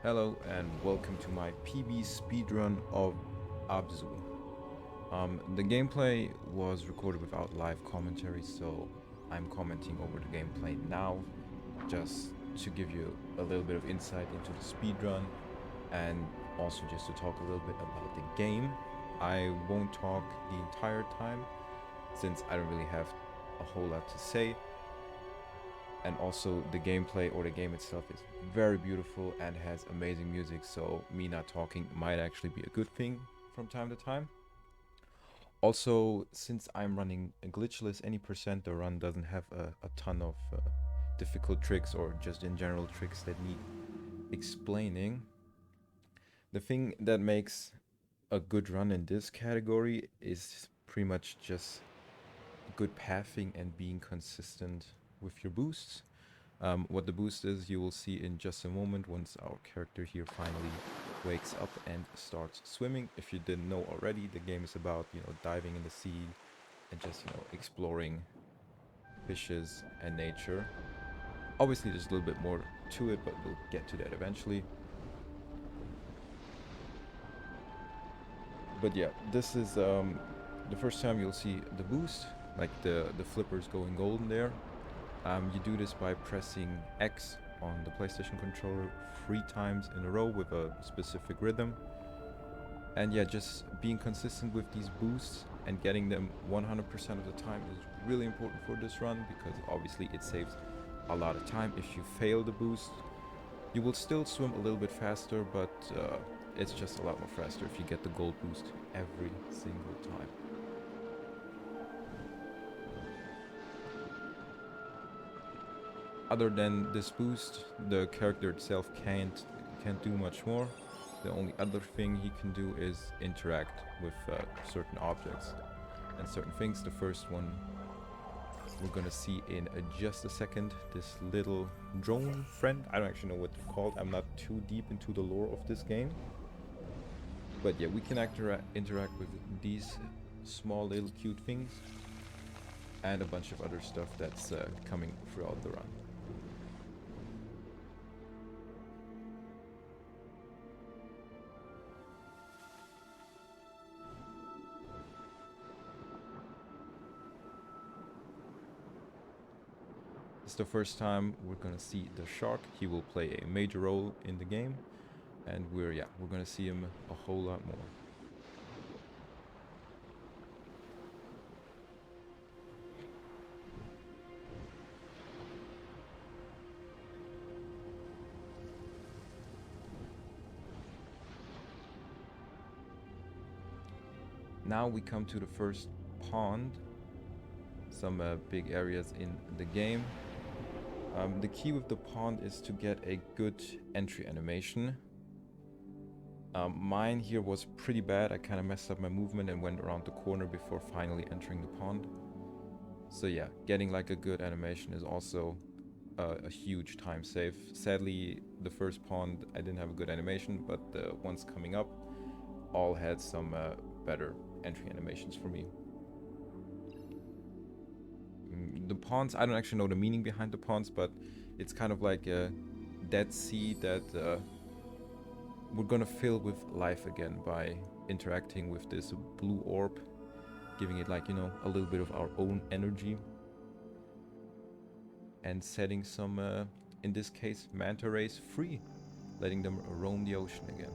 Hello and welcome to my PB speedrun of ABZU. The gameplay was recorded without live commentary, so I'm commenting over the gameplay now, just to give you a little bit of insight into the speedrun and also just to talk a little bit about the game. I won't talk the entire time since I don't really have a whole lot to say, and also the gameplay or the game itself is very beautiful and has amazing music, so me not talking might actually be a good thing from time to time. Also, since I'm running a glitchless any percent, the run doesn't have a ton of difficult tricks or just in general tricks that need explaining. The thing that makes a good run in this category is pretty much just good pathing and being consistent with your boosts. What the boost is, you will see in just a moment once our character here finally wakes up and starts swimming. If you didn't know already, the game is about, diving in the sea and just, exploring fishes and nature. Obviously, there's a little bit more to it, but we'll get to that eventually. But yeah, this is the first time you'll see the boost, like the flippers going golden there. You do this by pressing X on the PlayStation controller 3 times in a row with a specific rhythm. And yeah, just being consistent with these boosts and getting them 100% of the time is really important for this run, because obviously it saves a lot of time. If you fail the boost, you will still swim a little bit faster, but it's just a lot more faster if you get the gold boost every single time. Other than this boost, the character itself can't do much more. The only other thing he can do is interact with certain objects and certain things. The first one we're gonna see in just a second. This little drone friend. I don't actually know what they're called. I'm not too deep into the lore of this game. But yeah, we can interact with these small little cute things and a bunch of other stuff that's coming throughout the run. It's the first time we're gonna see the shark. He will play a major role in the game, and we're gonna see him a whole lot more. Now we come to the first pond. Some big areas in the game. The key with the pond is to get a good entry animation. Mine here was pretty bad. I kind of messed up my movement and went around the corner before finally entering the pond. So yeah, getting like a good animation is also a huge time save. Sadly, the first pond I didn't have a good animation, but the ones coming up all had some better entry animations for me. The ponds, I don't actually know the meaning behind the ponds, but it's kind of like a dead sea that we're gonna fill with life again by interacting with this blue orb, giving it like, a little bit of our own energy, and setting some, in this case, manta rays free, letting them roam the ocean again.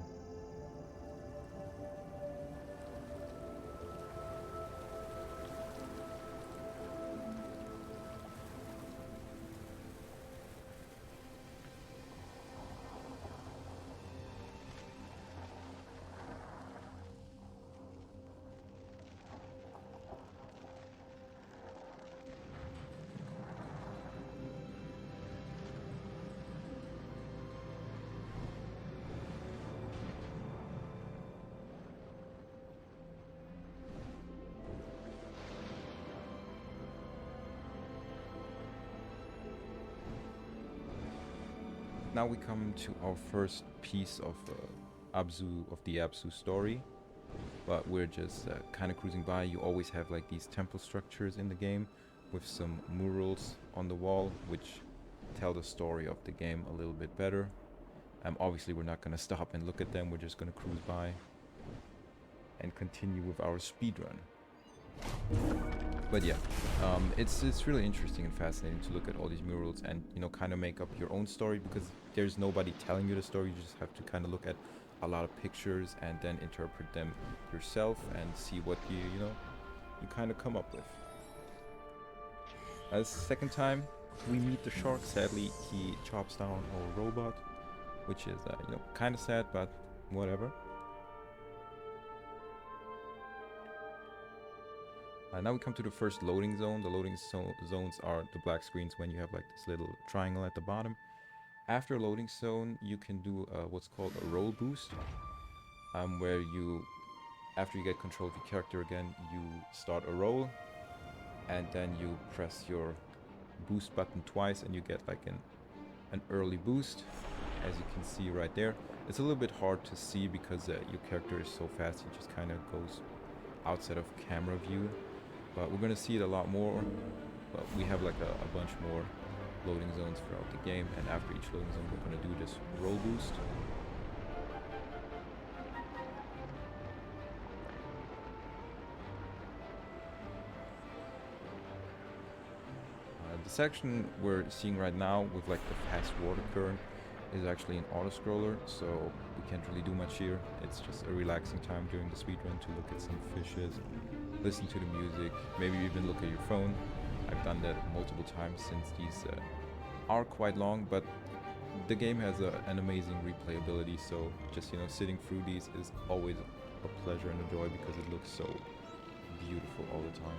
Now we come to our first piece of the ABZU story, but we're just kind of cruising by. You always have like these temple structures in the game with some murals on the wall, which tell the story of the game a little bit better. Obviously, we're not gonna stop and look at them. We're just gonna cruise by and continue with our speed run. But yeah, it's really interesting and fascinating to look at all these murals and, you know, kind of make up your own story, because there's nobody telling you the story. You just have to kind of look at a lot of pictures and then interpret them yourself and see what you kind of come up with. This is the second time we meet the shark. Sadly, he chops down our robot, which is kind of sad, but whatever. Now we come to the first loading zone. The loading zones are the black screens when you have like this little triangle at the bottom. After a loading zone, you can do what's called a roll boost, where after you get control of your character again, you start a roll, and then you press your boost button twice, and you get like an early boost, as you can see right there. It's a little bit hard to see because your character is so fast, he just kind of goes outside of camera view. But we're gonna see it a lot more. But we have like a bunch more loading zones throughout the game, and after each loading zone we're gonna do this roll boost. The section we're seeing right now with like the fast water current is actually an auto scroller, so we can't really do much here. It's just a relaxing time during the speedrun to look at some fishes, listen to the music, maybe even look at your phone. I've done that multiple times since these are quite long, but the game has an amazing replayability, so just sitting through these is always a pleasure and a joy because it looks so beautiful all the time.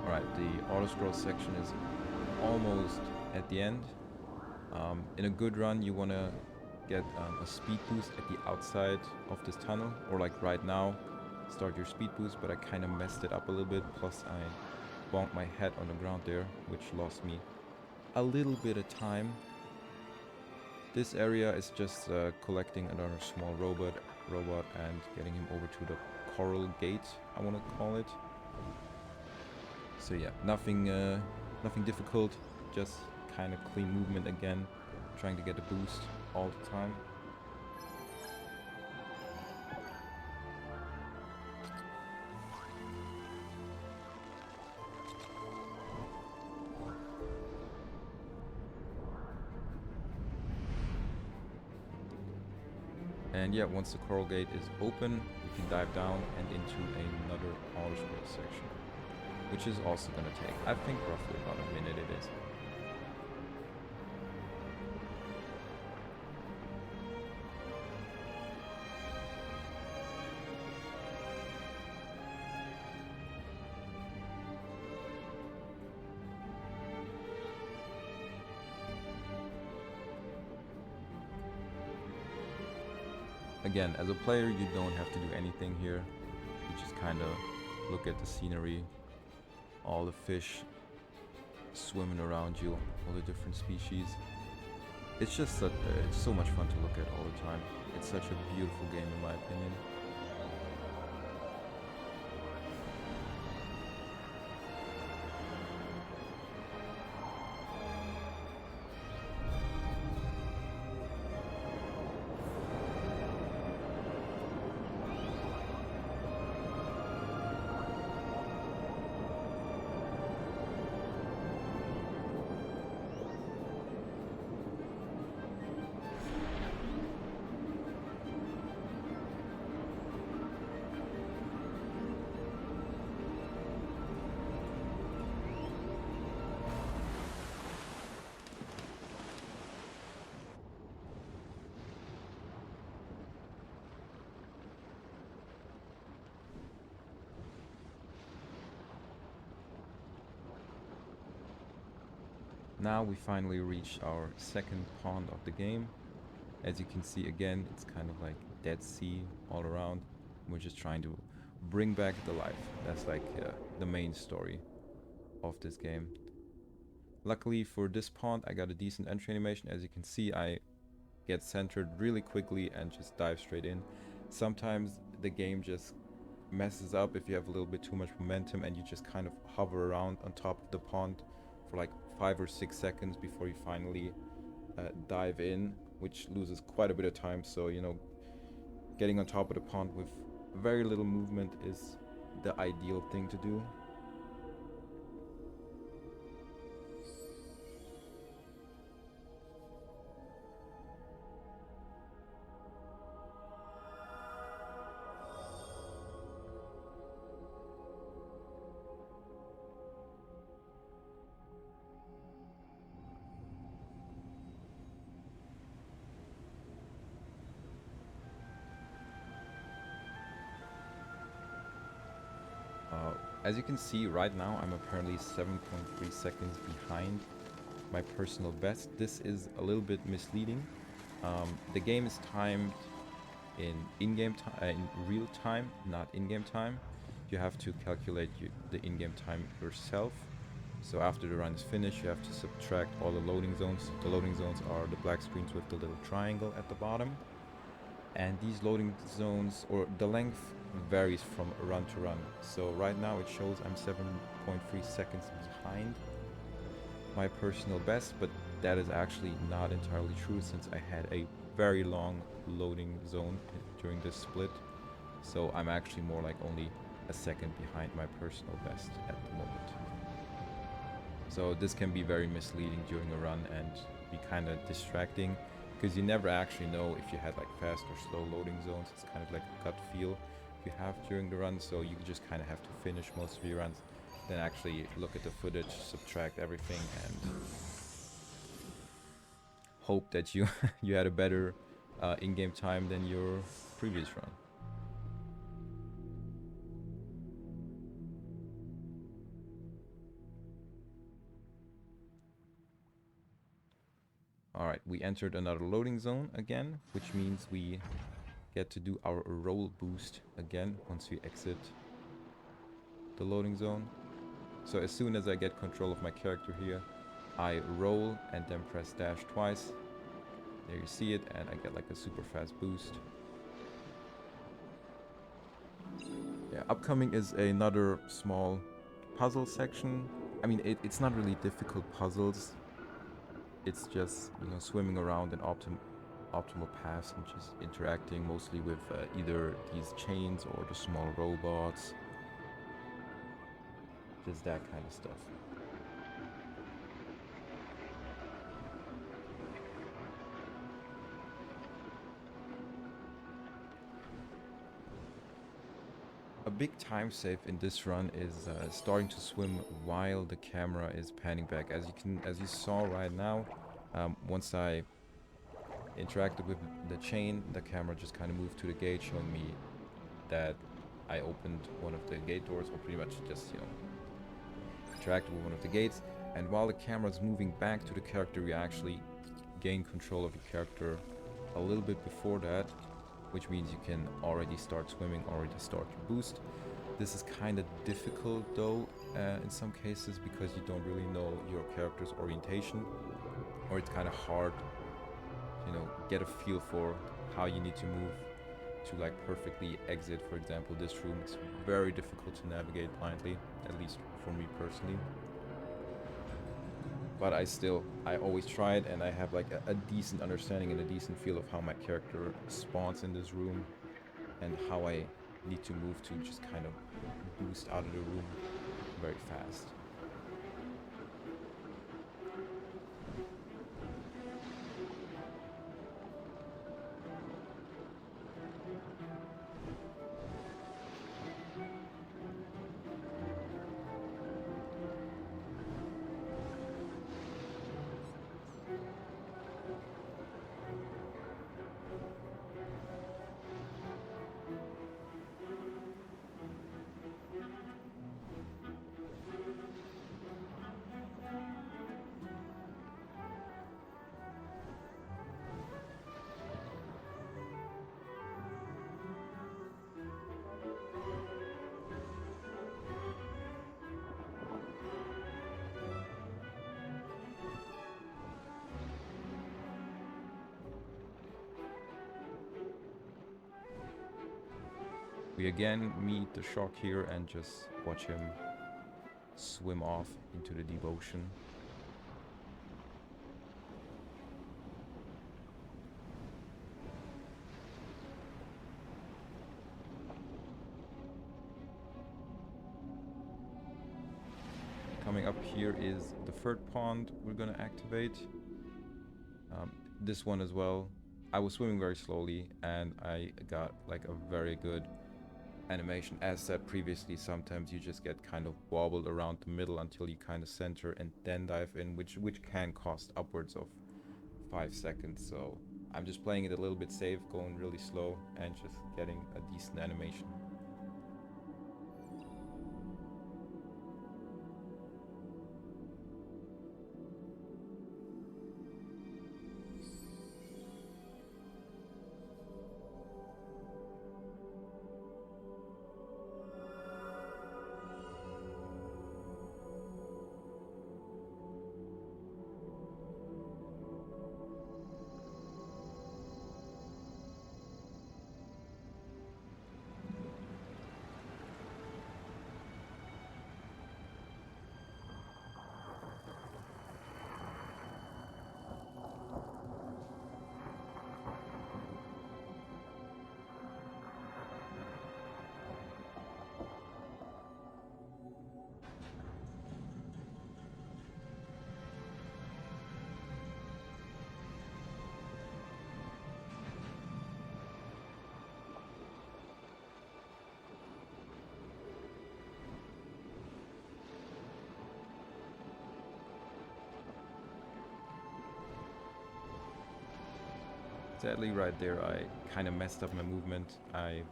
Alright, the auto scroll section is almost at the end. In a good run you want to get a speed boost at the outside of this tunnel, or like right now, start your speed boost, but I kind of messed it up a little bit, plus I bonked my head on the ground there, which lost me a little bit of time. This area is just collecting another small robot and getting him over to the coral gate, I want to call it. So yeah, nothing difficult, just kind of clean movement again, trying to get a boost all the time. And yeah, once the coral gate is open, you can dive down and into another auto scroll section, which is also going to take, I think, roughly about a minute it is. Again, as a player, you don't have to do anything here. You just kind of look at the scenery, all the fish swimming around you, all the different species. It's just that it's so much fun to look at all the time. It's such a beautiful game in my opinion. Now we finally reached our second pond of the game. As you can see again, it's kind of like Dead Sea all around. We're just trying to bring back the life. That's like the main story of this game. Luckily for this pond, I got a decent entry animation. As you can see, I get centered really quickly and just dive straight in. Sometimes the game just messes up if you have a little bit too much momentum and you just kind of hover around on top of the pond for like 5 or 6 seconds before you finally dive in, which loses quite a bit of time. So, you know, getting on top of the pond with very little movement is the ideal thing to do. As you can see right now, I'm apparently 7.3 seconds behind my personal best. This is a little bit misleading. The game is timed in-game time, in real time, not in-game time. You have to calculate the in-game time yourself. So after the run is finished, you have to subtract all the loading zones. The loading zones are the black screens with the little triangle at the bottom. And these loading zones, or the length, varies from run to run. So right now it shows I'm 7.3 seconds behind my personal best, but that is actually not entirely true since I had a very long loading zone during this split. So I'm actually more like only a second behind my personal best at the moment. So this can be very misleading during a run and be kind of distracting, because you never actually know if you had like fast or slow loading zones. It's kind of like a gut feel you have during the run, so you just kind of have to finish most of your runs, then actually look at the footage, subtract everything, and hope that you you had a better in-game time than your previous run. Alright, we entered another loading zone again, which means we get to do our roll boost again once we exit the loading zone. So as soon as I get control of my character here, I roll and then press dash twice. There you see it, and I get like a super fast boost. Yeah, upcoming is another small puzzle section. I mean, it's not really difficult puzzles. It's just, you know, swimming around in optimal paths and just interacting mostly with either these chains or the small robots. Just that kind of stuff. A big time save in this run is starting to swim while the camera is panning back. As you saw right now, once I interacted with the chain, the camera just kind of moved to the gate, showing me that I opened one of the gate doors, or pretty much just, you know, interacted with one of the gates. And while the camera is moving back to the character, you actually gain control of your character a little bit before that, which means you can already start swimming, already start your boost. This is kind of difficult though in some cases, because you don't really know your character's orientation, or it's kind of hard, you know, get a feel for how you need to move to like perfectly exit, for example, this room. It's very difficult to navigate blindly, at least for me personally. But I always try it, and I have like a decent understanding and a decent feel of how my character spawns in this room and how I need to move to just kind of boost out of the room very fast. We again meet the shark here and just watch him swim off into the deep ocean. Coming up here is the third pond we're gonna activate. This one as well. I was swimming very slowly and I got like a very good animation. As said previously, sometimes you just get kind of wobbled around the middle until you kind of center and then dive in, which can cost upwards of 5 seconds. So I'm just playing it a little bit safe, going really slow and just getting a decent animation. Sadly, right there, I kind of messed up my movement. I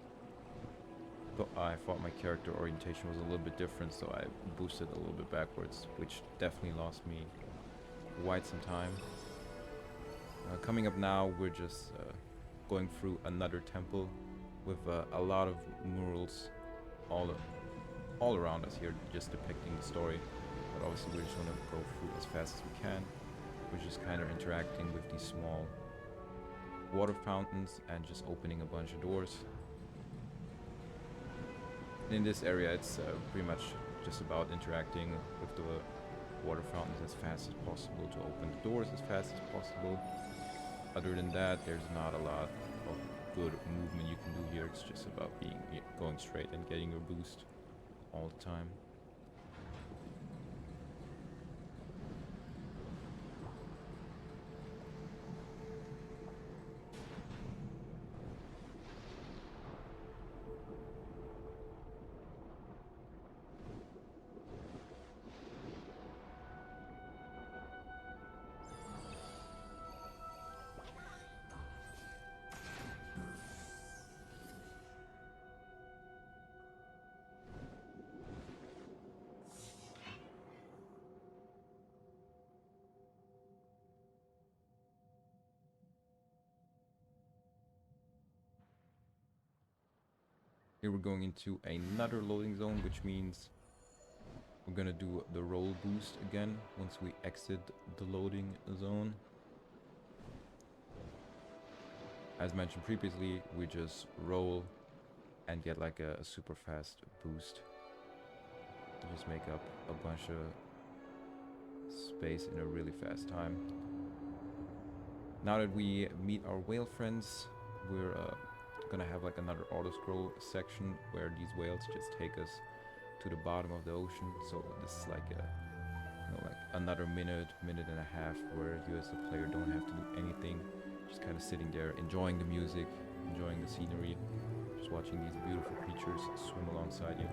thought my character orientation was a little bit different, so I boosted a little bit backwards, which definitely lost me quite some time. Coming up now, we're just going through another temple with a lot of murals all around us here, just depicting the story. But obviously, we just want to go through as fast as we can. We're just kind of interacting with these small water fountains and just opening a bunch of doors. In this area, it's pretty much just about interacting with the water fountains as fast as possible to open the doors as fast as possible. Other than that, there's not a lot of good movement you can do here. It's just about going straight and getting your boost all the time. Here we're going into another loading zone, which means we're gonna do the roll boost again once we exit the loading zone. As mentioned previously, we just roll and get like a super fast boost to just make up a bunch of space in a really fast time. Now that we meet our whale friends, we're gonna have like another auto scroll section where these whales just take us to the bottom of the ocean. So this is like like another minute and a half where you as a player don't have to do anything, just kind of sitting there enjoying the music, enjoying the scenery, just watching these beautiful creatures swim alongside you.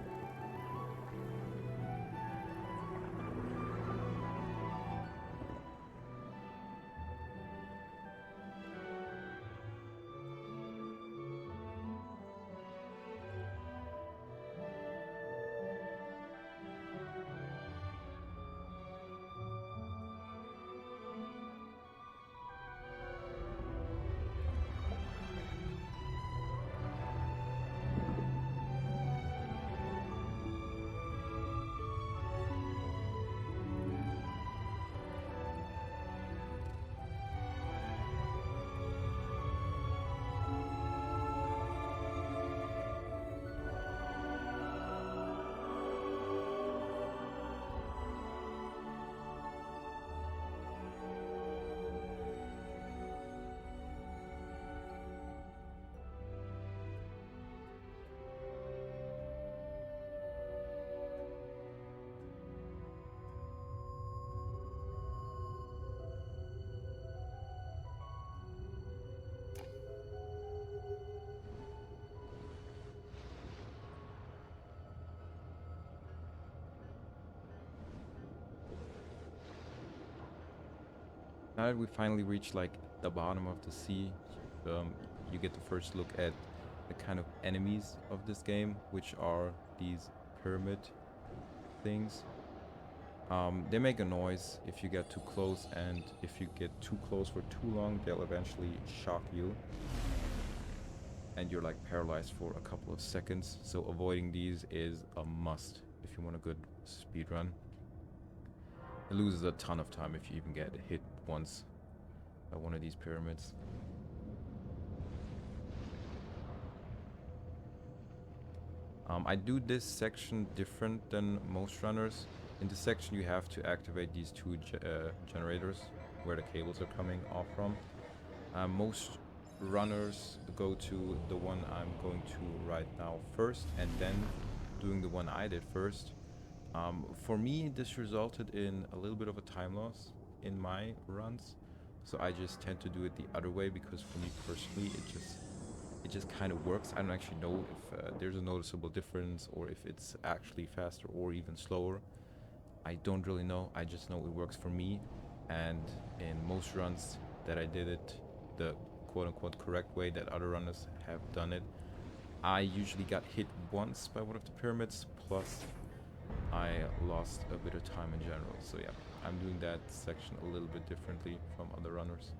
Now that we finally reached like the bottom of the sea, um, you get the first look at the kind of enemies of this game, which are these pyramid things. They make a noise if you get too close, and if you get too close for too long, they'll eventually shock you. And you're like paralyzed for a couple of seconds. So avoiding these is a must if you want a good speed run. It loses a ton of time if you even get hit once by one of these pyramids. I do this section different than most runners. In this section you have to activate these two generators where the cables are coming off from. Most runners go to the one I'm going to right now first, and then doing the one I did first. For me, this resulted in a little bit of a time loss in my runs, so I just tend to do it the other way, because for me personally it just kind of works. I don't actually know if there's a noticeable difference or if it's actually faster or even slower. I don't really know. I just know it works for me, and in most runs that I did it the quote-unquote correct way that other runners have done it, I usually got hit once by one of the pyramids, plus I lost a bit of time in general. So yeah, I'm doing that section a little bit differently from other runners.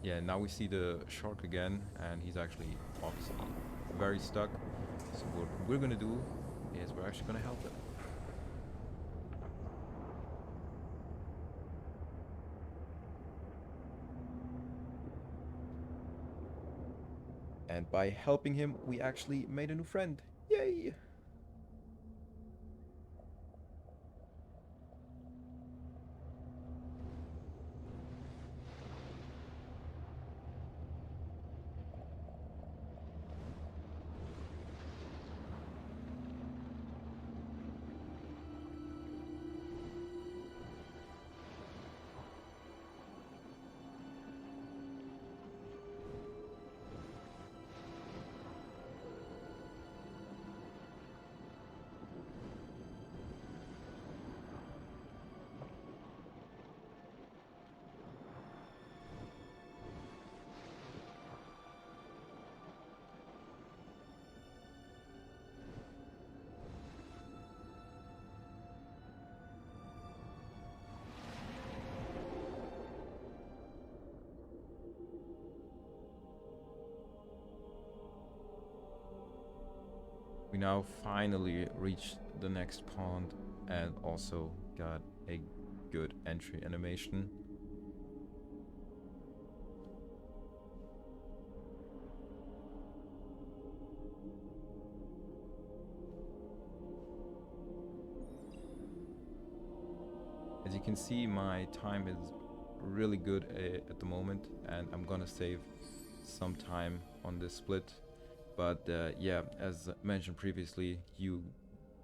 Yeah, now we see the shark again, and he's actually obviously very stuck. So what we're gonna do is we're actually gonna help him. And by helping him, we actually made a new friend. Yay! We now finally reached the next pond and also got a good entry animation. As you can see, my time is really good at the moment, and I'm gonna save some time on this split. But yeah, as mentioned previously, you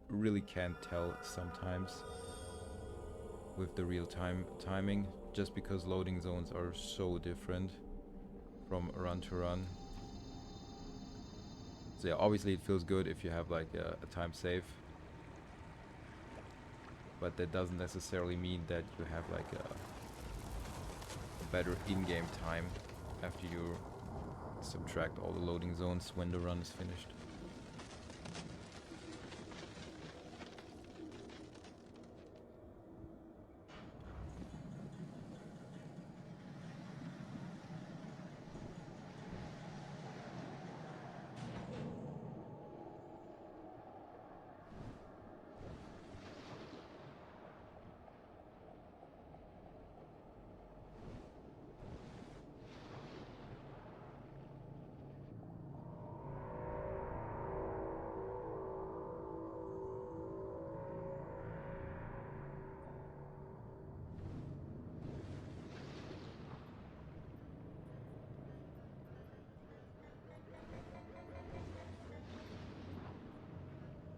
really can't tell sometimes with the real-time timing, just because loading zones are so different from run to run. So yeah, obviously it feels good if you have like a time save, but that doesn't necessarily mean that you have like a better in-game time after you subtract all the loading zones when the run is finished.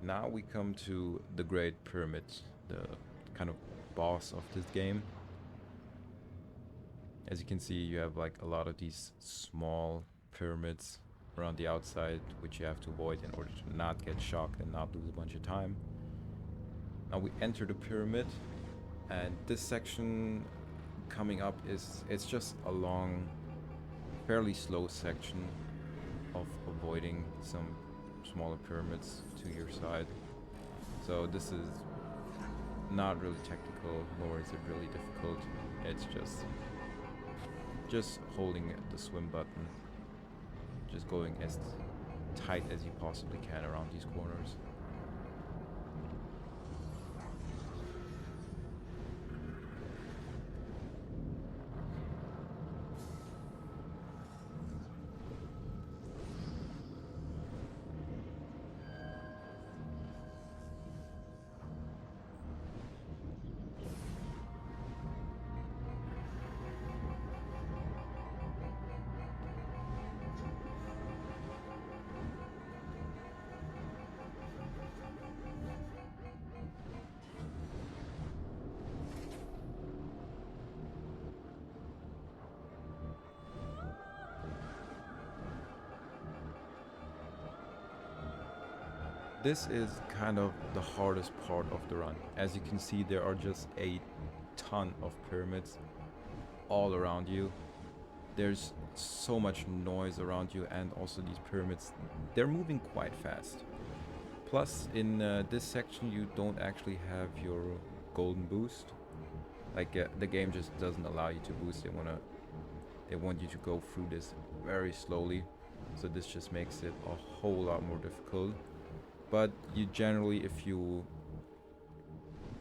Now we come to the Great Pyramid, the kind of boss of this game. As you can see, you have like a lot of these small pyramids around the outside, which you have to avoid in order to not get shocked and not lose a bunch of time. Now we enter the pyramid, and this section coming up it's just a long, fairly slow section of avoiding some smaller pyramids to your side. So this is not really technical, nor is it really difficult. It's just holding the swim button, just going as tight as you possibly can around these corners. This is kind of the hardest part of the run. As you can see, there are just a ton of pyramids all around you. There's so much noise around you, and also these pyramids, they're moving quite fast. Plus, in this section, you don't actually have your golden boost. Like, the game just doesn't allow you to boost. They want you to go through this very slowly. So this just makes it a whole lot more difficult. But you generally, if you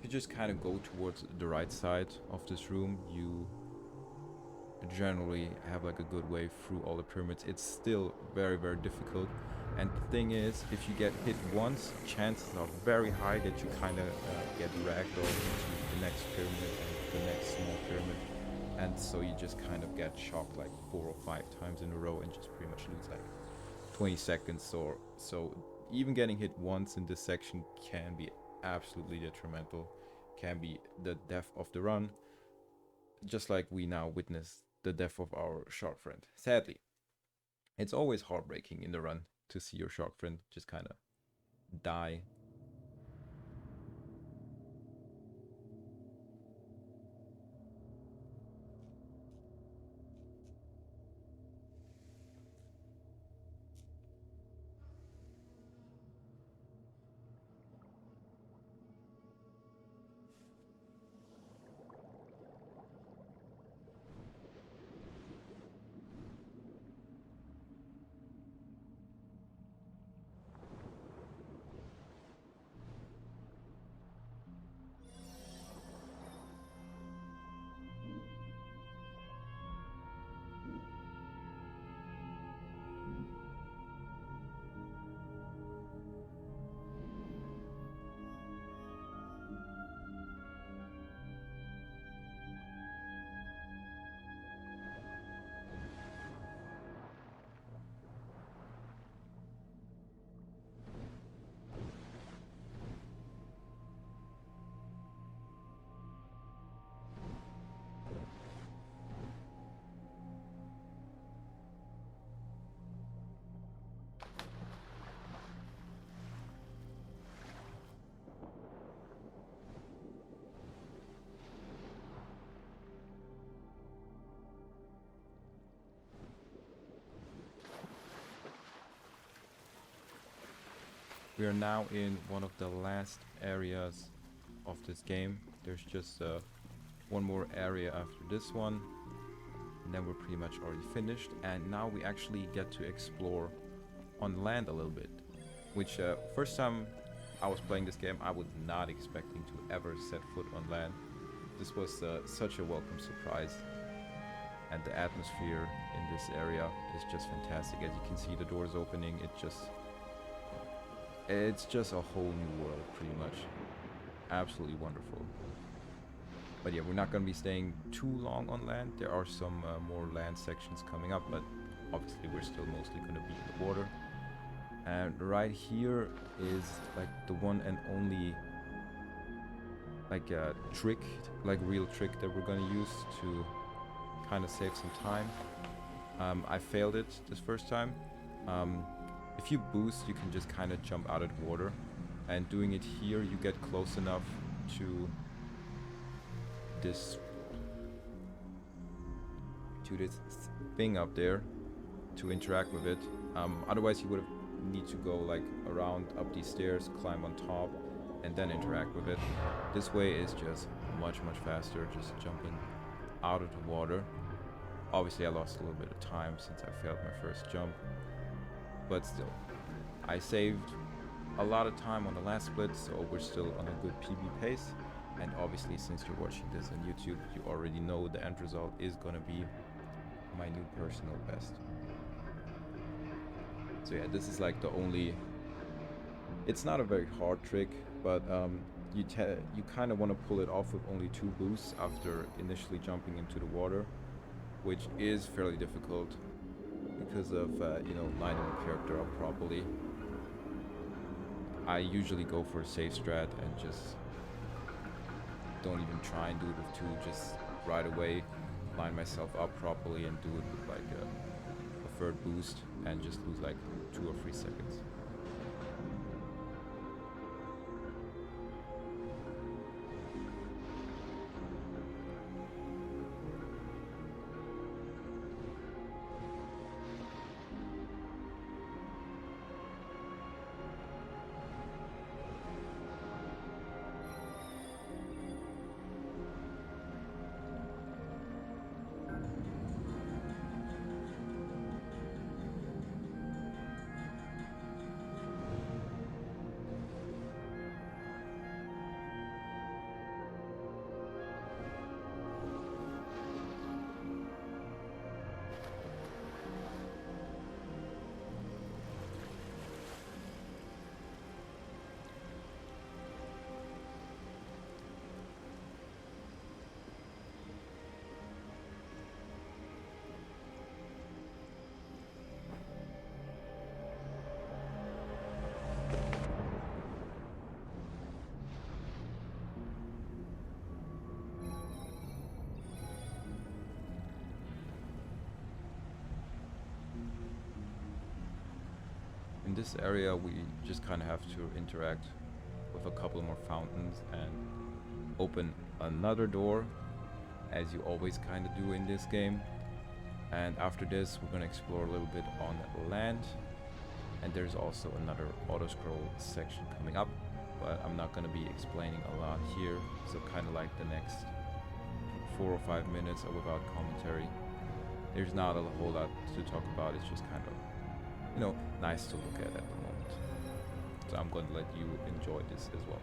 just kind of go towards the right side of this room, you generally have like a good way through all the pyramids. It's still very, very difficult. And the thing is, if you get hit once, chances are very high that you kind of get dragged over into the next pyramid and the next small pyramid. And so you just kind of get shocked like 4 or 5 times in a row and just pretty much lose like 20 seconds or so. Even getting hit once in this section can be absolutely detrimental, can be the death of the run, just like we now witnessed the death of our shark friend. Sadly, it's always heartbreaking in the run to see your shark friend just kind of die. We are now in one of the last areas of this game. There's just one more area after this one, and then we're pretty much already finished. And now we actually get to explore on land a little bit, which first time I was playing this game, I was not expecting to ever set foot on land. This was such a welcome surprise, and the atmosphere in this area is just fantastic. As you can see, the doors opening, it's just a whole new world, pretty much. Absolutely wonderful. But yeah, we're not going to be staying too long on land. There are some more land sections coming up, but obviously we're still mostly going to be in the water. And right here is like the one and only like trick, like real trick that we're going to use to kind of save some time. I failed it this first time, If you boost, you can just kind of jump out of the water, and doing it here, you get close enough to this thing up there to interact with it. Otherwise, you would need to go like around up these stairs, climb on top, and then interact with it. This way is just much faster, just jumping out of the water. Obviously, I lost a little bit of time since I failed my first jump, but still, I saved a lot of time on the last split, so we're still on a good PB pace. And obviously, since you're watching this on YouTube, you already know the end result is gonna be my new personal best. So yeah, this is like the only, it's not a very hard trick, but you kind of want to pull it off with only 2 boosts after initially jumping into the water, which is fairly difficult because of lining the character up properly. I usually go for a safe strat and just don't even try and do it with 2, just right away line myself up properly and do it with like a third boost and just lose like 2 or 3 seconds. In this area, we just kind of have to interact with a couple more fountains and open another door, as you always kind of do in this game. And after this, we're going to explore a little bit on land, and there's also another auto-scroll section coming up, but I'm not going to be explaining a lot here, so kind of like the next 4 or 5 minutes are without commentary. There's not a whole lot to talk about, it's just kind of nice to look at the moment. So I'm going to let you enjoy this as well.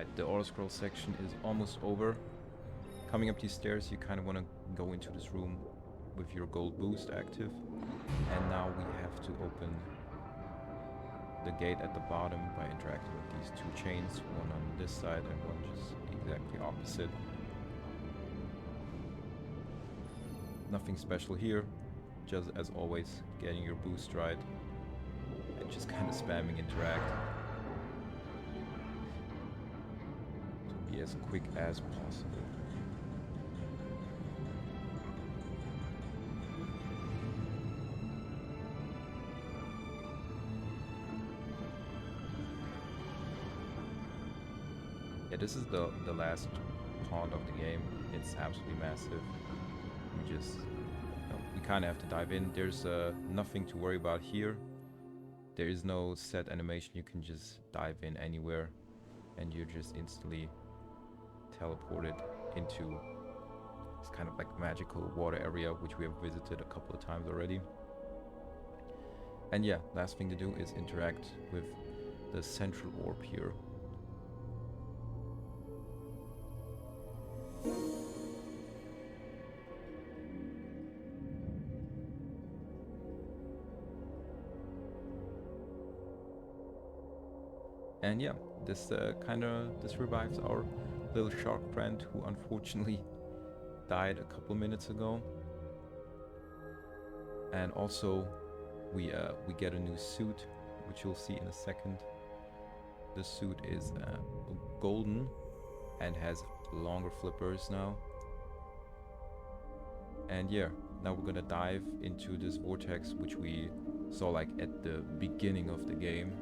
Alright, the auto scroll section is almost over. Coming up these stairs, you kind of want to go into this room with your gold boost active. And now we have to open the gate at the bottom by interacting with these two chains, one on this side and one just exactly opposite. Nothing special here, just as always, getting your boost right and just kind of spamming interact to be as quick as possible. Yeah, this is the last pond of the game. It's absolutely massive. We just, we kind of have to dive in. There's nothing to worry about here. There is no set animation. You can just dive in anywhere and you're just instantly teleported into this kind of like magical water area, which we have visited a couple of times already. And yeah, last thing to do is interact with the central orb here. And yeah, this this revives our little shark friend who unfortunately died a couple minutes ago. And also we get a new suit, which you'll see in a second. The suit is golden and has longer flippers now. And yeah, now we're gonna dive into this vortex, which we saw like at the beginning of the game,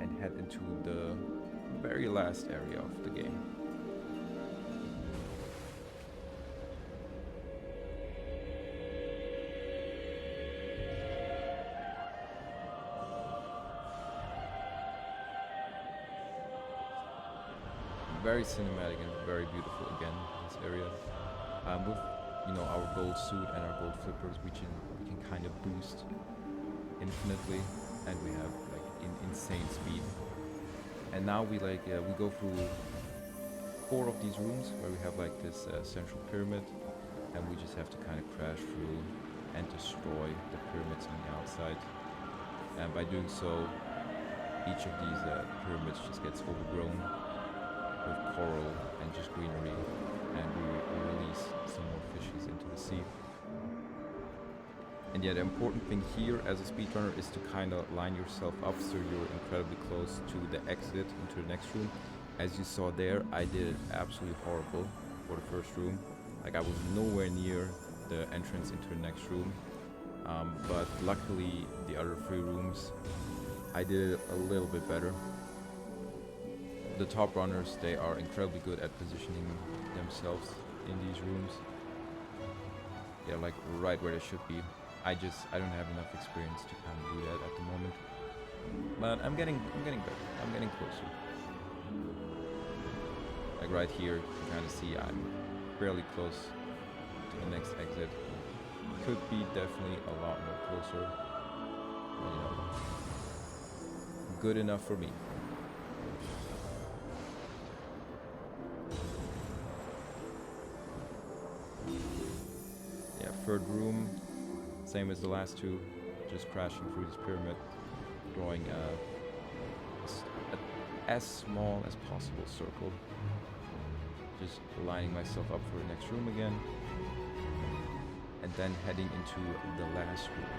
and head into the very last area of the game. Very cinematic and very beautiful again, this area. With our gold suit and our gold flippers, we can kind of boost infinitely, and we have like insane speed. And now we go through 4 of these rooms where we have like this central pyramid, and we just have to kind of crash through and destroy the pyramids on the outside. And by doing so, each of these pyramids just gets overgrown with coral and just greenery, and we release some more fishes into the sea. And yeah, the important thing here as a speedrunner is to kind of line yourself up so you're incredibly close to the exit into the next room. As you saw there, I did it absolutely horrible for the first room. Like, I was nowhere near the entrance into the next room. But luckily, the other 3 rooms, I did it a little bit better. The top runners, they are incredibly good at positioning themselves in these rooms. Yeah, like right where they should be. I don't have enough experience to kind of do that at the moment. But I'm getting better. I'm getting closer. Like right here, you can kind of see I'm fairly close to the next exit. Could be definitely a lot more closer. But, good enough for me. Yeah, 3rd room, same as the last 2, just crashing through this pyramid, drawing as small as possible circle. Just lining myself up for the next room again, and then heading into the last room.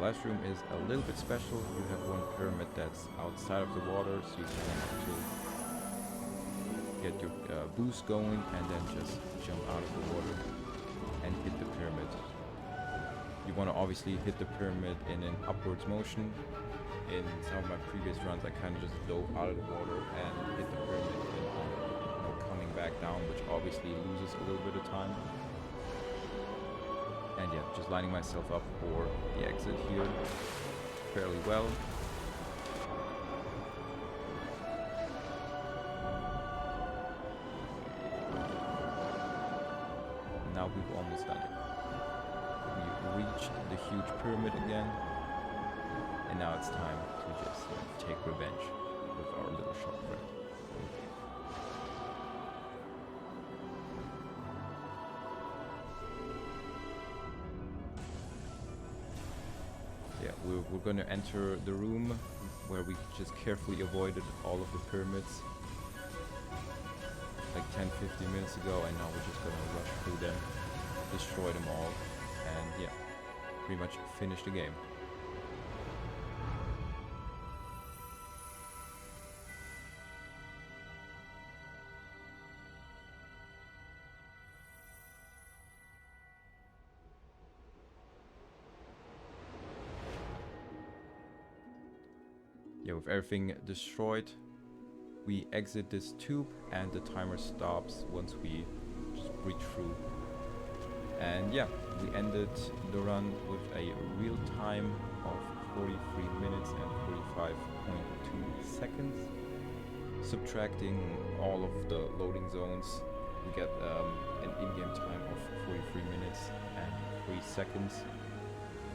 Last room is a little bit special. You have one pyramid that's outside of the water, so you can to get your boost going and then just jump out of the water and hit the pyramid. You want to obviously hit the pyramid in an upwards motion. In some of my previous runs, I kind of just dove out of the water and hit the pyramid and coming back down, which obviously loses a little bit of time. And yeah, just lining myself up for the exit here fairly well. now we've almost done it. We reached the huge pyramid again, and now it's time to just take revenge with our little shop friend. Yeah, we're gonna enter the room where we just carefully avoided all of the pyramids like 10-15 minutes ago, and now we're just gonna rush through them, destroy them all, and yeah, pretty much finish the game. Yeah, with everything destroyed, we exit this tube and the timer stops once we just breach through. And yeah, we ended the run with a real time of 43 minutes and 45.2 seconds. Subtracting all of the loading zones, we get an in-game time of 43 minutes and 3 seconds.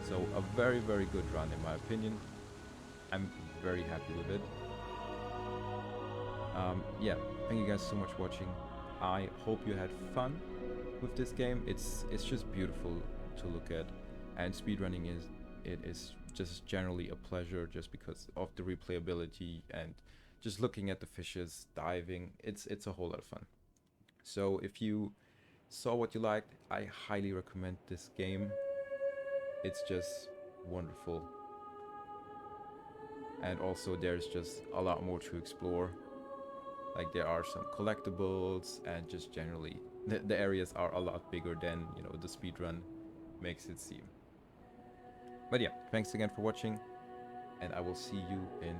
So a very, very good run in my opinion. I'm very happy with it. Yeah, thank you guys so much for watching. I hope you had fun with this game. It's just beautiful to look at, and speedrunning is just generally a pleasure just because of the replayability and just looking at the fishes, diving. It's a whole lot of fun. So if you saw what you liked, I highly recommend this game. It's just wonderful. And also there's just a lot more to explore. Like there are some collectibles, and just generally the areas are a lot bigger than, you know, the speedrun makes it seem. But yeah, thanks again for watching, and I will see you in